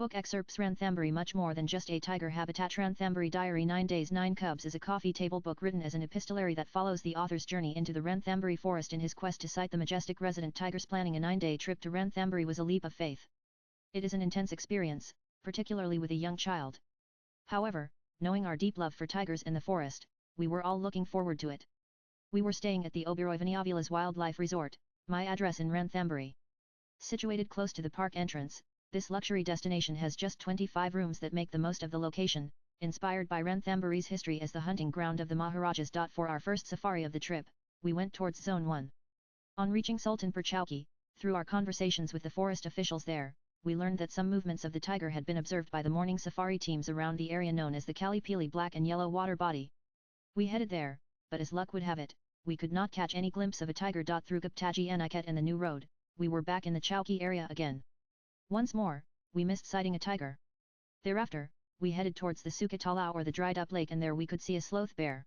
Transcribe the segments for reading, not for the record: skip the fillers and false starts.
Book excerpts. Ranthambore, much more than just a tiger habitat. Ranthambore Diary 9 Days 9 Cubs is a coffee table book written as an epistolary that follows the author's journey into the Ranthambore forest in his quest to sight the majestic resident tigers. Planning a 9-day trip to Ranthambore was a leap of faith. It is an intense experience, particularly with a young child. However, knowing our deep love for tigers in the forest, we were all looking forward to it. We were staying at the Oberoi Avila's Wildlife Resort, my address in Ranthambore. Situated close to the park entrance, this luxury destination has just 25 rooms that make the most of the location, inspired by Ranthambore's history as the hunting ground of the Maharajas. For our first safari of the trip, we went towards Zone 1. On reaching Sultanpur Chowki, through our conversations with the forest officials there, we learned that some movements of the tiger had been observed by the morning safari teams around the area known as the Kali Pili black and yellow water body. We headed there, but as luck would have it, we could not catch any glimpse of a tiger. Through Guptaji Aniket and the new road, we were back in the Chowki area again. Once more, we missed sighting a tiger. Thereafter, we headed towards the Sukatalau or the dried up lake, and there we could see a sloth bear.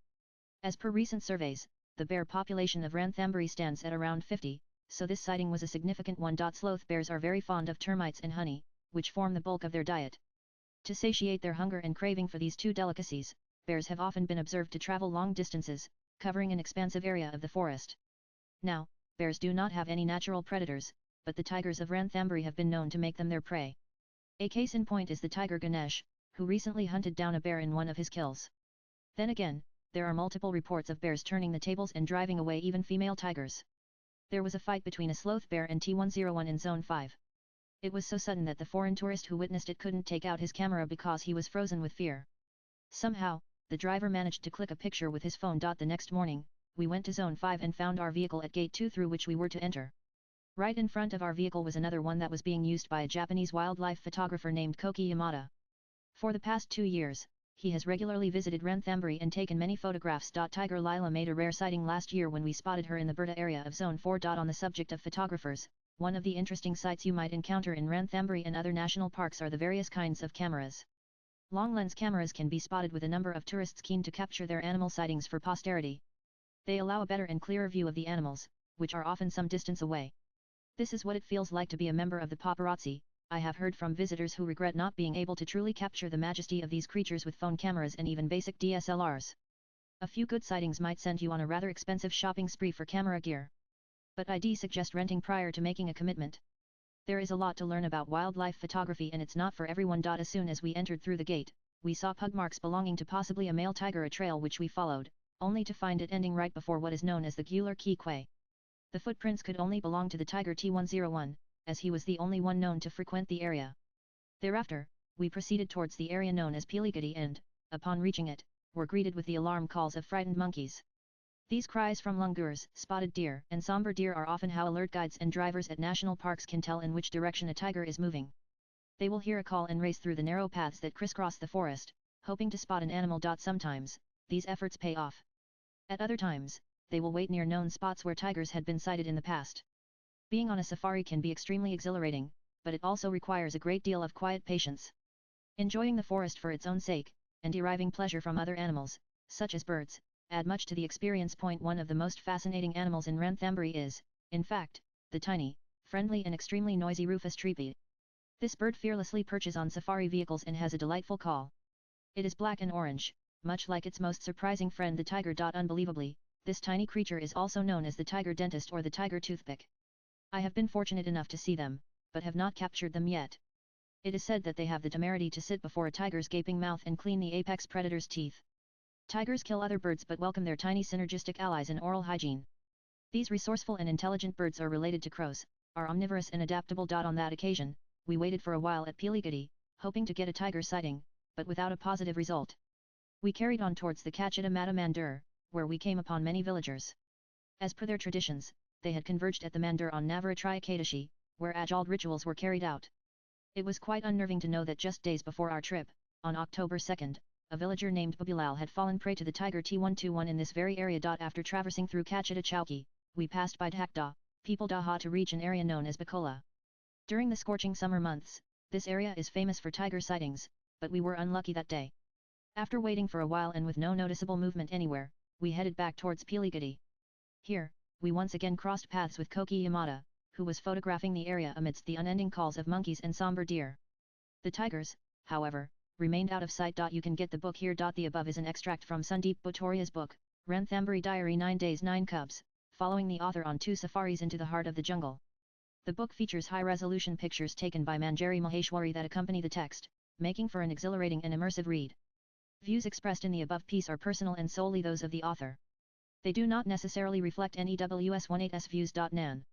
As per recent surveys, the bear population of Ranthambore stands at around 50, so this sighting was a significant one. Sloth bears are very fond of termites and honey, which form the bulk of their diet. To satiate their hunger and craving for these two delicacies, bears have often been observed to travel long distances, covering an expansive area of the forest. Now, bears do not have any natural predators, but the tigers of Ranthambore have been known to make them their prey. A case in point is the tiger Ganesh, who recently hunted down a bear in one of his kills. Then again, there are multiple reports of bears turning the tables and driving away even female tigers. There was a fight between a sloth bear and T101 in Zone 5. It was so sudden that the foreign tourist who witnessed it couldn't take out his camera because he was frozen with fear. Somehow, the driver managed to click a picture with his phone. The next morning, we went to Zone 5 and found our vehicle at Gate 2 through which we were to enter. Right in front of our vehicle was another one that was being used by a Japanese wildlife photographer named Koki Yamada. For the past 2 years, he has regularly visited Ranthambore and taken many photographs. Tiger Lila made a rare sighting last year when we spotted her in the Berta area of Zone 4. On the subject of photographers, one of the interesting sights you might encounter in Ranthambore and other national parks are the various kinds of cameras. Long lens cameras can be spotted with a number of tourists keen to capture their animal sightings for posterity. They allow a better and clearer view of the animals, which are often some distance away. This is what it feels like to be a member of the paparazzi. I have heard from visitors who regret not being able to truly capture the majesty of these creatures with phone cameras and even basic DSLRs. A few good sightings might send you on a rather expensive shopping spree for camera gear. But I'd suggest renting prior to making a commitment. There is a lot to learn about wildlife photography and it's not for everyone. As soon as we entered through the gate, we saw pug marks belonging to possibly a male tiger, a trail which we followed, only to find it ending right before what is known as the Gular Key. The footprints could only belong to the tiger T101, as he was the only one known to frequent the area. Thereafter, we proceeded towards the area known as Piligadi and, upon reaching it, were greeted with the alarm calls of frightened monkeys. These cries from langurs, spotted deer, and somber deer are often how alert guides and drivers at national parks can tell in which direction a tiger is moving. They will hear a call and race through the narrow paths that crisscross the forest, hoping to spot an animal. Sometimes, these efforts pay off. At other times, they will wait near known spots where tigers had been sighted in the past. Being on a safari can be extremely exhilarating, but it also requires a great deal of quiet patience. Enjoying the forest for its own sake, and deriving pleasure from other animals, such as birds, add much to the experience. One of the most fascinating animals in Ranthambore is, in fact, the tiny, friendly and extremely noisy rufous trippi. This bird fearlessly perches on safari vehicles and has a delightful call. It is black and orange, much like its most surprising friend the tiger. Unbelievably, this tiny creature is also known as the tiger dentist or the tiger toothpick. I have been fortunate enough to see them, but have not captured them yet. It is said that they have the temerity to sit before a tiger's gaping mouth and clean the apex predator's teeth. Tigers kill other birds but welcome their tiny synergistic allies in oral hygiene. These resourceful and intelligent birds are related to crows, are omnivorous and adaptable. On that occasion, we waited for a while at Piligadi, hoping to get a tiger sighting, but without a positive result. We carried on towards the Kachita Mata Mandir, where we came upon many villagers. As per their traditions, they had converged at the Mandir on Navaratri Ekadashi, where Ajald rituals were carried out. It was quite unnerving to know that just days before our trip, on October 2nd, a villager named Babilal had fallen prey to the tiger T121 in this very area. After traversing through Kachita Chowki, we passed by Dhakda, People Daha to reach an area known as Bakola. During the scorching summer months, this area is famous for tiger sightings, but we were unlucky that day. After waiting for a while and with no noticeable movement anywhere, we headed back towards Piligadi. Here, we once again crossed paths with Koki Yamada, who was photographing the area amidst the unending calls of monkeys and somber deer. The tigers, however, remained out of sight. You can get the book here. The above is an extract from Sundeep Bhutoria's book, Ranthambore Diary 9 Days 9 Cubs, following the author on 2 safaris into the heart of the jungle. The book features high-resolution pictures taken by Manjari Maheshwari that accompany the text, making for an exhilarating and immersive read. Views expressed in the above piece are personal and solely those of the author. They do not necessarily reflect NEWS18's views. Nan.